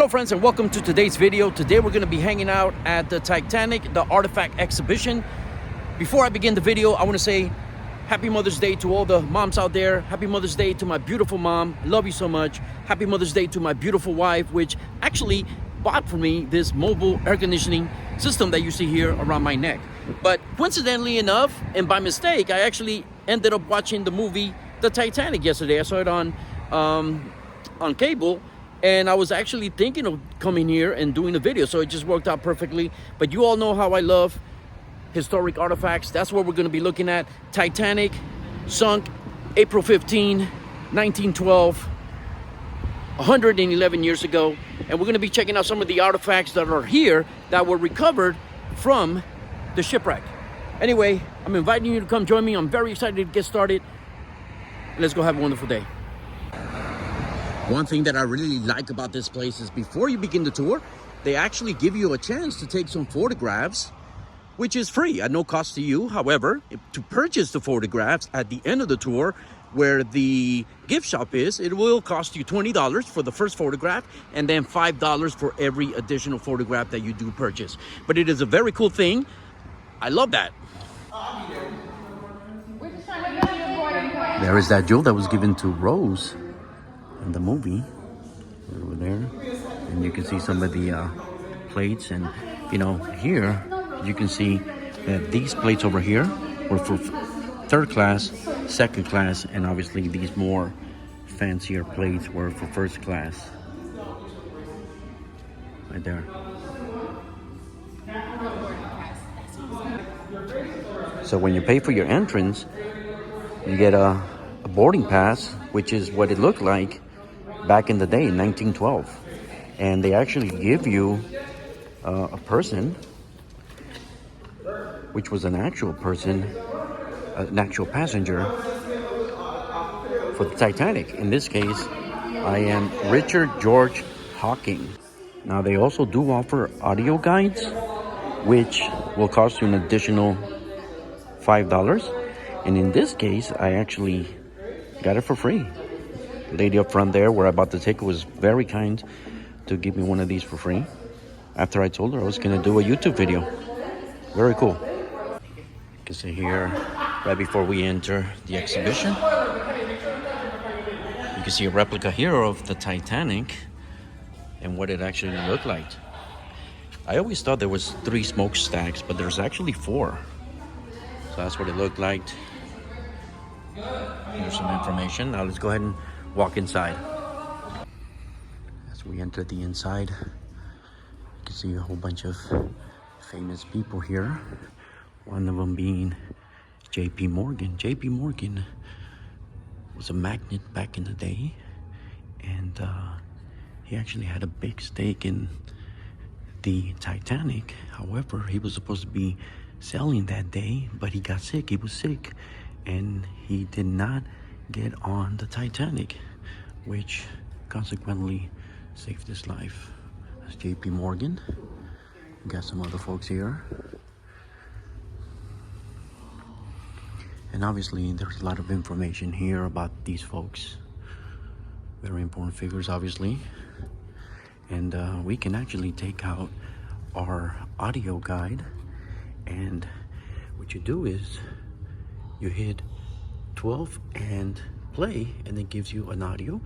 Hello friends, and welcome to today's video. Today we're going to be hanging out at the Titanic, the Artifact Exhibition. Before I begin the video, I want to say Happy Mother's Day to all the moms out there. Happy Mother's Day to my beautiful mom. Love you so much. Happy Mother's Day to my beautiful wife, which actually bought for me this mobile air conditioning system that you see here around my neck. But coincidentally enough, and by mistake, I actually ended up watching the movie The Titanic yesterday. I saw it on cable. And I was actually thinking of coming here and doing a video, so it just worked out perfectly. But you all know how I love historic artifacts. That's what we're going to be looking at. Titanic sunk April 15, 1912, 111 years ago. And we're going to be checking out some of the artifacts that are here that were recovered from the shipwreck. Anyway, I'm inviting you to come join me. I'm very excited to get started. Let's go have a wonderful day. One thing that I really like about this place is before you begin the tour, they actually give you a chance to take some photographs, which is free at no cost to you. However, to purchase the photographs at the end of the tour, where the gift shop is, it will cost you $20 for the first photograph and then $5 for every additional photograph that you do purchase. But it is a very cool thing. I love that. There is that jewel that was given to Rose in the movie over there, and you can see some of the plates, and you know, here you can see that these plates over here were for third class, second class, and obviously these more fancier plates were for first class. Right there. So when you pay for your entrance, you get a boarding pass, which is what it looked like back in the day in 1912. And they actually give you a person, which was an actual person, an actual passenger for the Titanic. In this case, I am Richard George Hawking. Now they also do offer audio guides, which will cost you an additional $5. And in this case, I actually got it for free. Lady up front there where I bought the ticket was very kind to give me one of these for free after I told her I was going to do a YouTube video. Very cool. You can see here right before we enter the exhibition, you can see a replica here of the Titanic and what it actually looked like. I always thought there was 3 smokestacks, but there's actually 4. So that's what it looked like. Here's some information. Now let's go ahead and walk inside. As we enter the inside, you can see a whole bunch of famous people here. One of them being J.P. Morgan. J.P. Morgan was a magnate back in the day, and he actually had a big stake in the Titanic. However, he was supposed to be selling that day, but he got sick. He was sick, and he did not get on the Titanic, which consequently saved his life. That's J.P. Morgan. We got some other folks here. And obviously there's a lot of information here about these folks. Very important figures, obviously. And we can actually take out our audio guide, and what you do is you hit 12 and play, and it gives you an audio,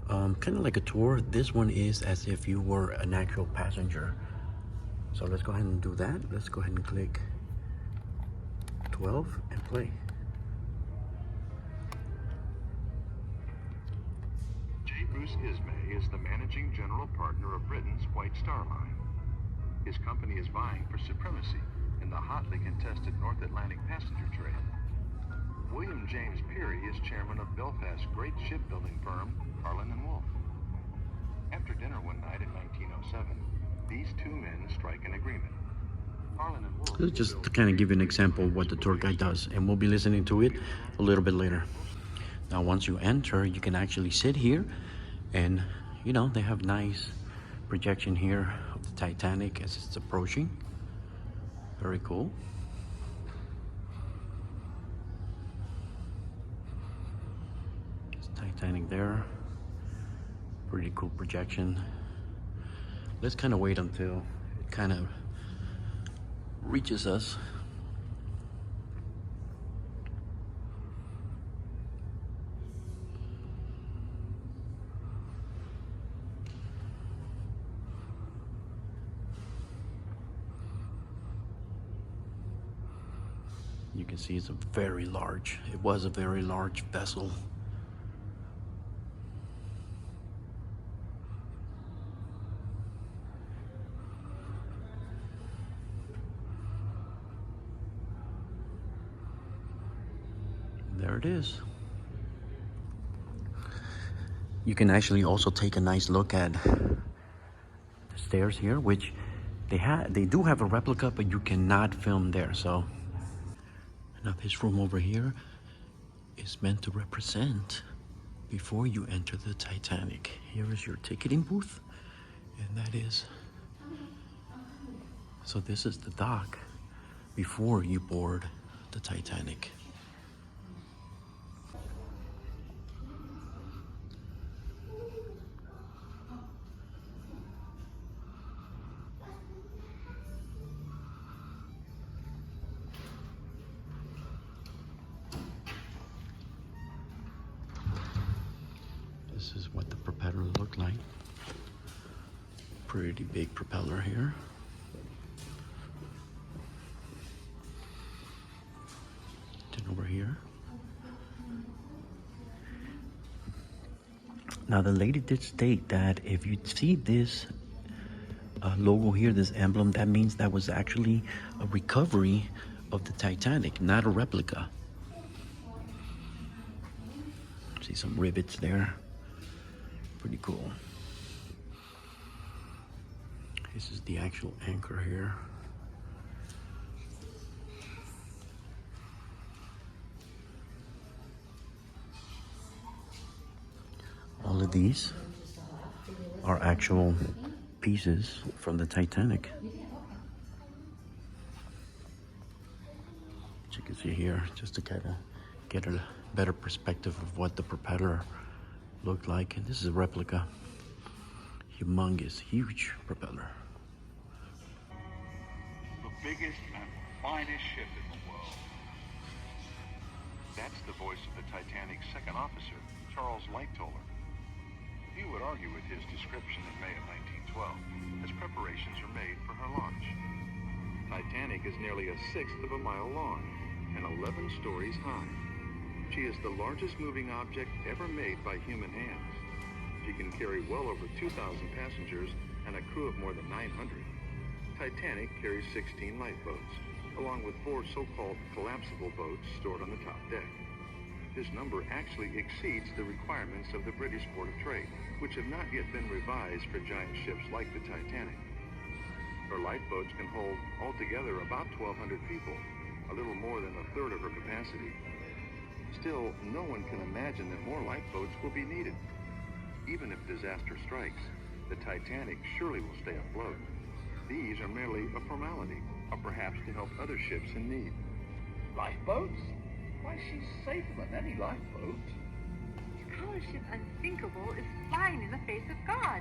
kind of like a tour. This one is as if you were an actual passenger. So let's go ahead and do that. Let's go ahead and click 12 and play. J. Bruce Ismay is the managing general partner of Britain's White Star Line. His company is vying for supremacy in the hotly contested North Atlantic passenger trade. William James Peary is chairman of Belfast's great shipbuilding firm, Harland & Wolff. After dinner one night in 1907, these 2 men strike an agreement. Harland & Wolff... Just to kind of give you an example of what the tour guide does, and we'll be listening to it a little bit later. Now, once you enter, you can actually sit here, and, you know, they have nice projection here of the Titanic as it's approaching. Very cool. It's Titanic there. Pretty cool projection. Let's kind of wait until it kind of reaches us. You can see it's a very large, it was a very large vessel. There it is. You can actually also take a nice look at the stairs here, which they do have a replica, but you cannot film there. So now this room over here is meant to represent before you enter the Titanic. Here is your ticketing booth, and that is, so this is the dock before you board the Titanic. This is what the propeller looked like. Pretty big propeller here. Then over here. Now the lady did state that if you see this logo here, this emblem, that means that was actually a recovery of the Titanic, not a replica. See some rivets there. Pretty cool. This is the actual anchor here. All of these are actual pieces from the Titanic. As you can see here, just to kind of get a better perspective of what the propeller looked like. And this is a replica. Humongous, huge propeller. The biggest and finest ship in the world. That's the voice of the Titanic's second officer, Charles Lightoller. He would argue with his description in May of 1912 as preparations are made for her launch. Titanic is nearly a sixth of a mile long and 11 stories high. She is the largest moving object ever made by human hands. She can carry well over 2,000 passengers and a crew of more than 900. Titanic carries 16 lifeboats, along with 4 so-called collapsible boats stored on the top deck. This number actually exceeds the requirements of the British Board of Trade, which have not yet been revised for giant ships like the Titanic. Her lifeboats can hold altogether about 1,200 people, a little more than a third of her capacity. Still, no one can imagine that more lifeboats will be needed. Even if disaster strikes, the Titanic surely will stay afloat. These are merely a formality, or perhaps to help other ships in need. Lifeboats? Why, she's safer than any lifeboat. The color ship Unthinkable is flying in the face of God.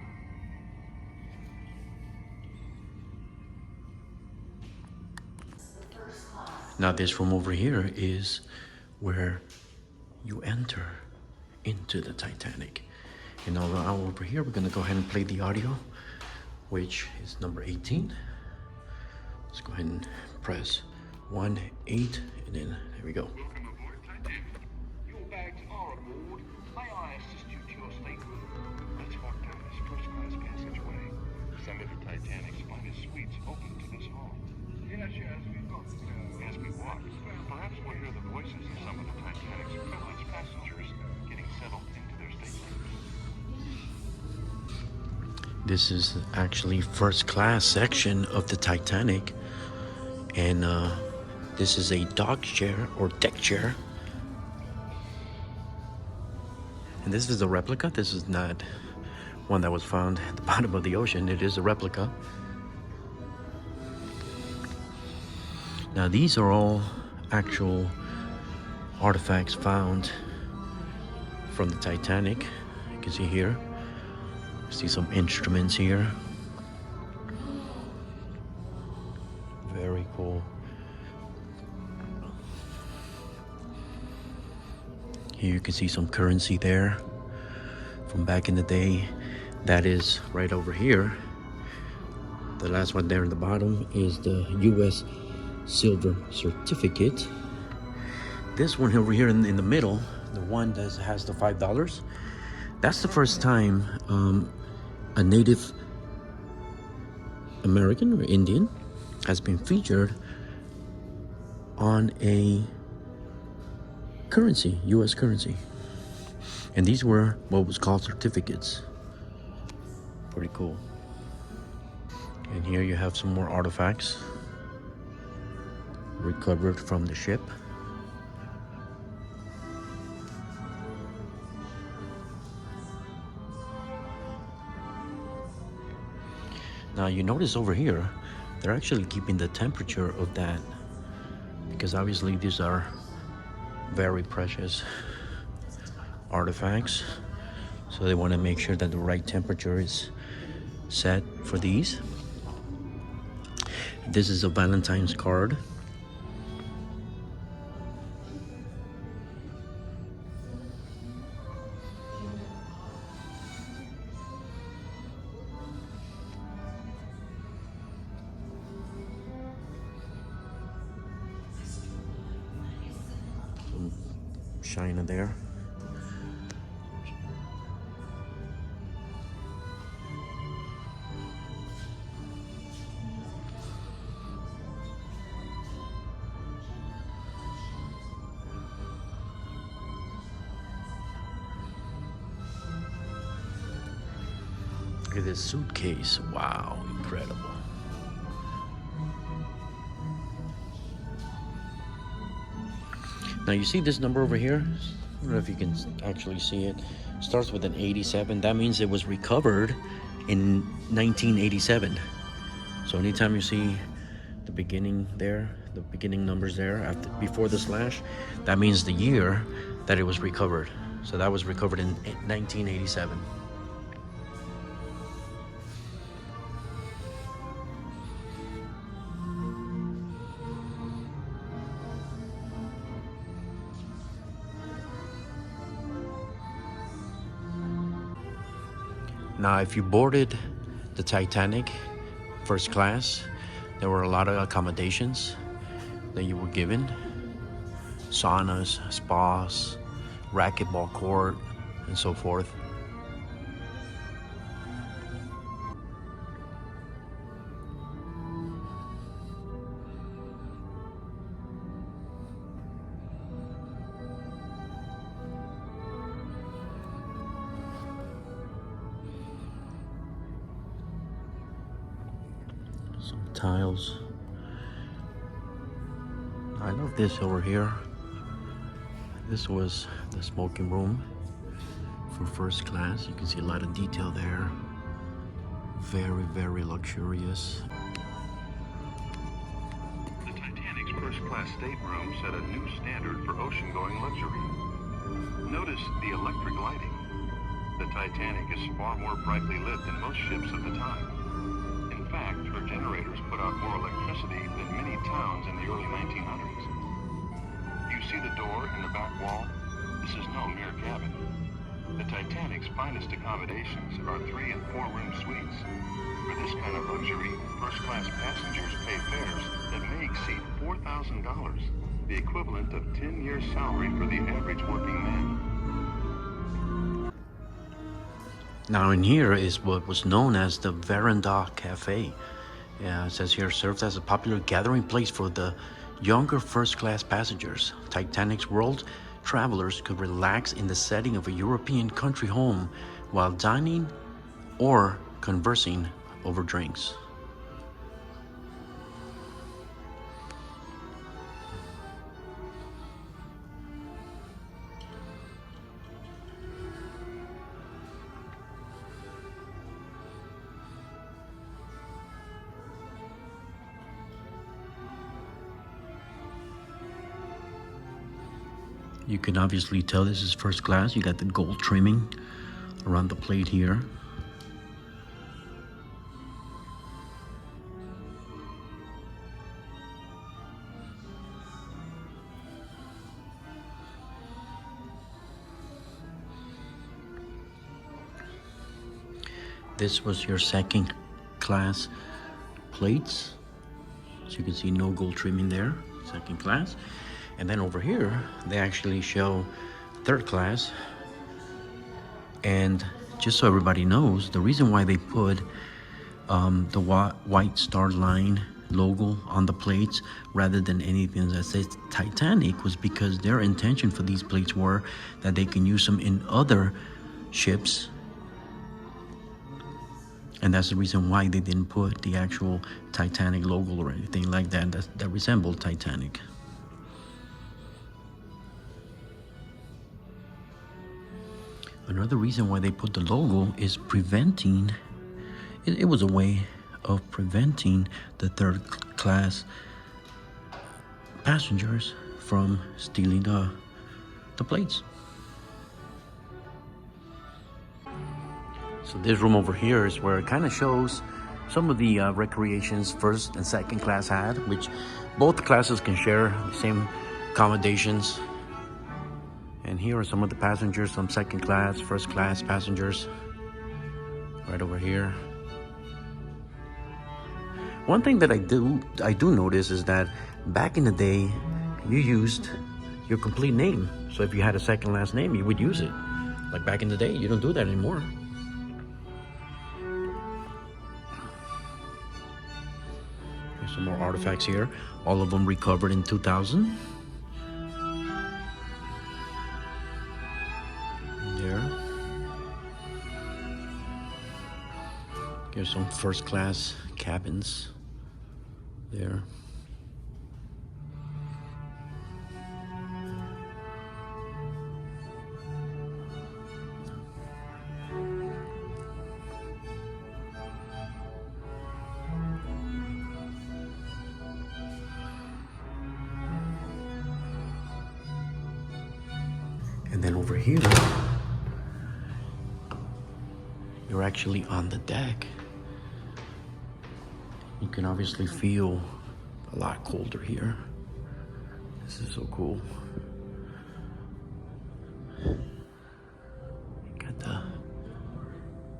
Now this room over here is where you enter into the Titanic. And now over here, we're gonna go ahead and play the audio, which is number 18. Let's go ahead and press 1, 8, and then there we go. Welcome aboard Titanic. Your bags are aboard. May I assist you to your stateroom? Let's walk down this first-class passageway. Some of the Titanic's finest suites open to this hall. Yes, we've got to. As we walk, perhaps we'll hear the voices of some of the Titanic's privileged passengers getting settled into their staterooms. This is actually first class section of the Titanic. And this is a dock chair or deck chair. And this is a replica. This is not one that was found at the bottom of the ocean. It is a replica. Now these are all actual artifacts found from the Titanic. You can see here. See some instruments here. Very cool. Here you can see some currency there from back in the day. That is right over here. The last one there in the bottom is the US silver certificate. This one over here in the middle, the one that has the $5, that's the first time a Native American or Indian has been featured on a currency, US currency. And these were what was called certificates. Pretty cool. And here you have some more artifacts recovered from the ship. Now you notice over here, they're actually keeping the temperature of that, because obviously these are very precious artifacts. So they want to make sure that the right temperature is set for these. This is a Valentine's card. Some china there. Look at this suitcase. Wow, incredible. Now you see this number over here? I don't know if you can actually see it. Starts with an 87. That means it was recovered in 1987. So anytime you see the beginning there, the beginning numbers there before the slash, that means the year that it was recovered. So that was recovered in 1987. Now, if you boarded the Titanic first class, there were a lot of accommodations that you were given. Saunas, spas, racquetball court, and so forth. Some tiles. I love this over here. This was the smoking room for first class. You can see a lot of detail there. Very, very luxurious. The Titanic's first-class stateroom set a new standard for ocean-going luxury. Notice the electric lighting. The Titanic is far more brightly lit than most ships of the time. In fact, her generators put out more electricity than many towns in the early 1900s. You see the door in the back wall? This is no mere cabin. The Titanic's finest accommodations are 3- and 4-room suites. For this kind of luxury, first-class passengers pay fares that may exceed $4,000, the equivalent of 10 years' salary for the average working man. Now in here is what was known as the Veranda Cafe. It says here, serves as a popular gathering place for the younger first-class passengers. Titanic's world travelers could relax in the setting of a European country home while dining or conversing over drinks. You can obviously tell this is first class. You got the gold trimming around the plate here. This was your second class plates. So you can see no gold trimming there, second class. And then over here, they actually show third class. And just so everybody knows, the reason why they put the White Star Line logo on the plates rather than anything that says Titanic was because their intention for these plates were that they can use them in other ships. And that's the reason why they didn't put the actual Titanic logo or anything like that that resembled Titanic. Another reason why they put the logo is preventing, it was a way of preventing the third class passengers from stealing the plates. So this room over here is where it kind of shows some of the recreations first and second class had, which both classes can share the same accommodations. And here are some of the passengers, some second class, first class passengers, right over here. One thing that I do notice is that back in the day, you used your complete name. So if you had a second last name, you would use it. Like back in the day, you don't do that anymore. There's some more artifacts here, all of them recovered in 2000. Here's some first class cabins there. And then over here, you're actually on the deck. You can obviously feel a lot colder here. This is so cool. Got the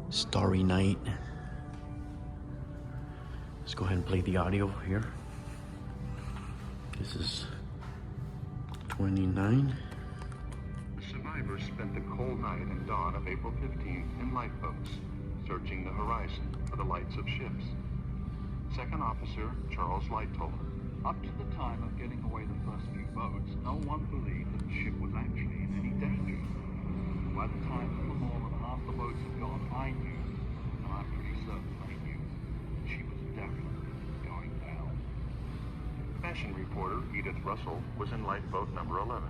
starry night. Let's go ahead and play the audio here. This is 29. The survivors spent the cold night and dawn of April 15th in lifeboats, searching the horizon for the lights of ships. Second Officer Charles Lightoller. Up to the time of getting away the first few boats, no one believed that the ship was actually in any danger. By the time that more than half the boats had gone, I knew, and I'm pretty certain I knew, she was definitely going down. Fashion reporter Edith Russell was in lifeboat number 11,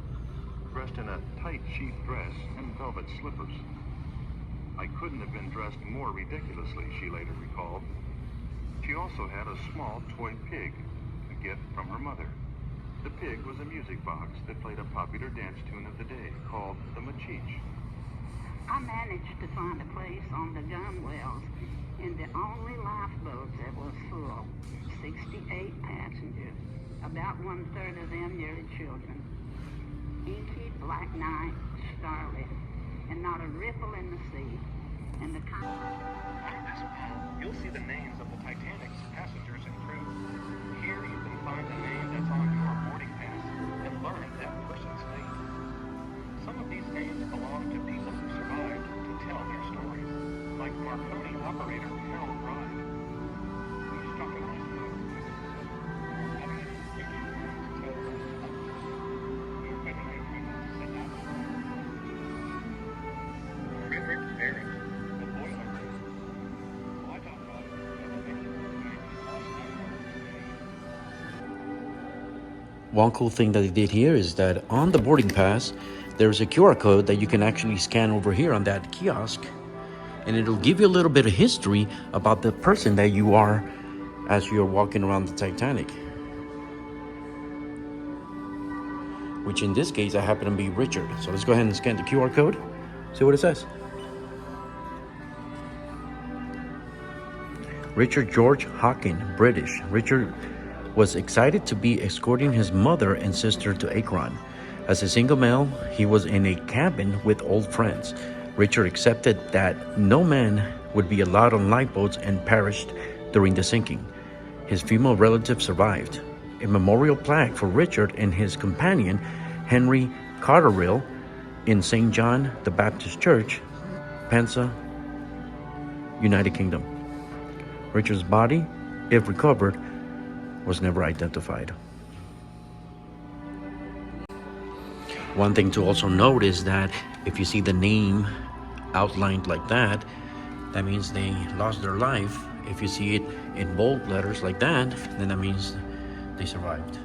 dressed in a tight sheath dress and velvet slippers. I couldn't have been dressed more ridiculously, she later recalled. She also had a small toy pig, a gift from her mother. The pig was a music box that played a popular dance tune of the day called the Machich. I managed to find a place on the gunwales in the only lifeboat that was full, 68 passengers, about 1/3 of them nearly children. Inky black night, starlit, and not a ripple in the sea. And the On this map, you'll see the names of the Titanic's passengers and crew. Here you can find the name that's on your boarding pass and learn that person's fate. Some of these names belong to people who survived to tell their stories, like Marconi operator Harold Ride. We struck a nice note. Frederick Barrett. One cool thing that they did here is that on the boarding pass, there's a QR code that you can actually scan over here on that kiosk, and it'll give you a little bit of history about the person that you are as you're walking around the Titanic. Which in this case, I happen to be Richard. So let's go ahead and scan the QR code, see what it says. Richard George Hawkin, British. Richard was excited to be escorting his mother and sister to Akron. As a single male, he was in a cabin with old friends. Richard accepted that no man would be allowed on lifeboats and perished during the sinking. His female relative survived. A memorial plaque for Richard and his companion, Henry Cotterill, in St. John the Baptist Church, Pensa, United Kingdom. Richard's body, if recovered, was never identified. One thing to also note is that if you see the name outlined like that, that means they lost their life. If you see it in bold letters like that, then that means they survived.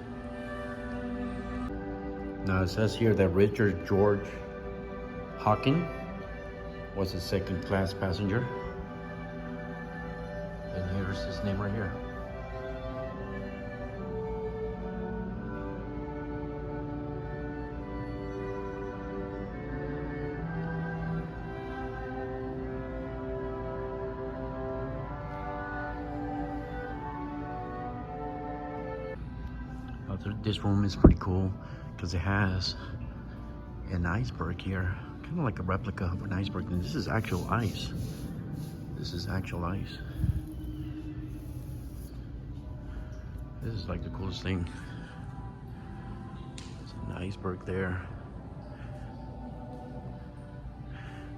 Now it says here that Richard George Hawkin was a second-class passenger. And here's his name right here. This room is pretty cool because it has an iceberg here, kind of like a replica of an iceberg. And this is actual ice. This is actual ice. This is like the coolest thing. There's an iceberg there.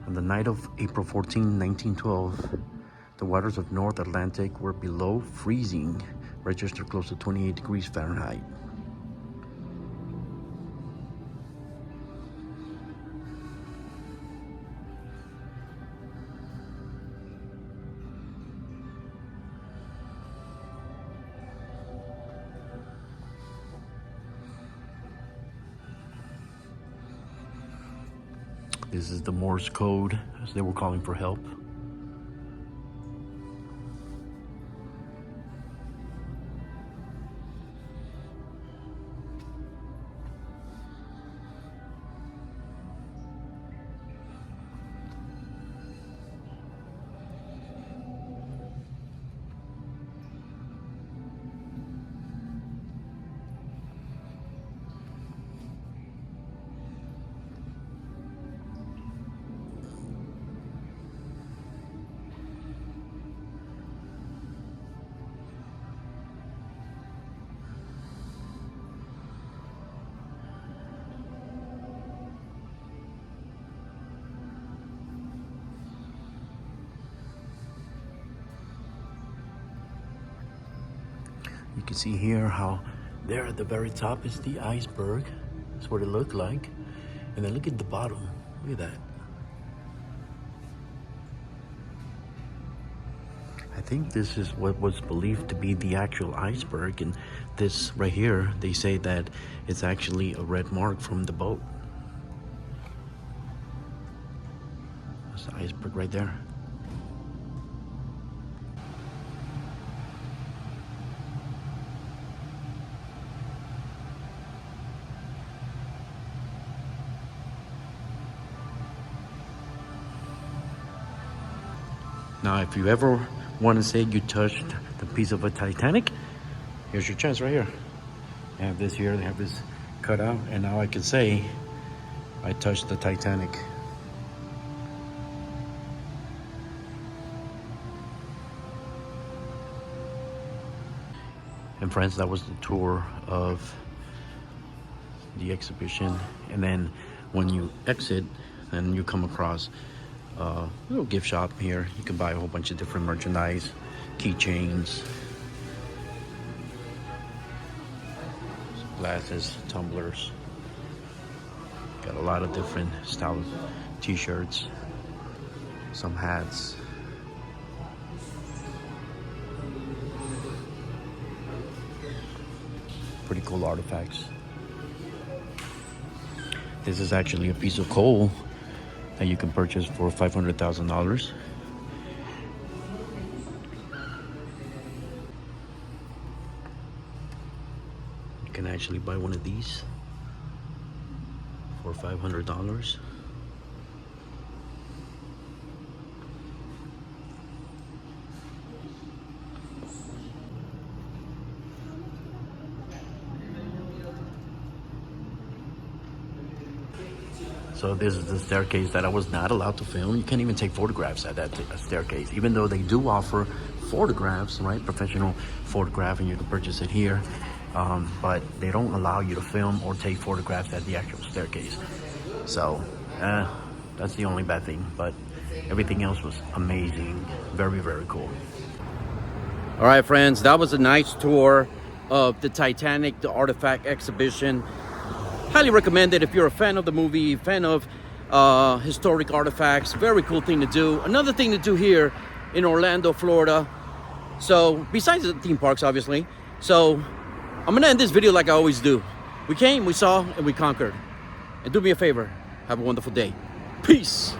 On the night of April 14, 1912, the waters of North Atlantic were below freezing, registered close to 28 degrees Fahrenheit. This is the Morse code, as they were calling for help. You can see here how there at the very top is the iceberg. That's what it looked like. And then look at the bottom. Look at that. I think this is what was believed to be the actual iceberg. And this right here, they say that it's actually a red mark from the boat. That's the iceberg right there. Now, if you ever want to say you touched the piece of a Titanic, here's your chance right here. They have this here, they have this cut out, and now I can say I touched the Titanic. And friends, that was the tour of the exhibition. And then when you exit, then you come across a little gift shop here. You can buy a whole bunch of different merchandise, keychains, glasses, tumblers. Got a lot of different style of t-shirts, some hats. Pretty cool artifacts. This is actually a piece of coal that you can purchase for $500,000. You can actually buy one of these for $500. So this is the staircase that I was not allowed to film. You can't even take photographs at that staircase, even though they do offer photographs, right? Professional photographing, you can purchase it here. But they don't allow you to film or take photographs at the actual staircase. So that's the only bad thing, but everything else was amazing. Very, very cool. All right, friends, that was a nice tour of the Titanic, the Artifact Exhibition. Highly recommend it if you're a fan of the movie, fan of historic artifacts. Very cool thing to do. Another thing to do here in Orlando, Florida. So, besides the theme parks, obviously. So, I'm gonna end this video like I always do. We came, we saw, and we conquered. And do me a favor, have a wonderful day. Peace.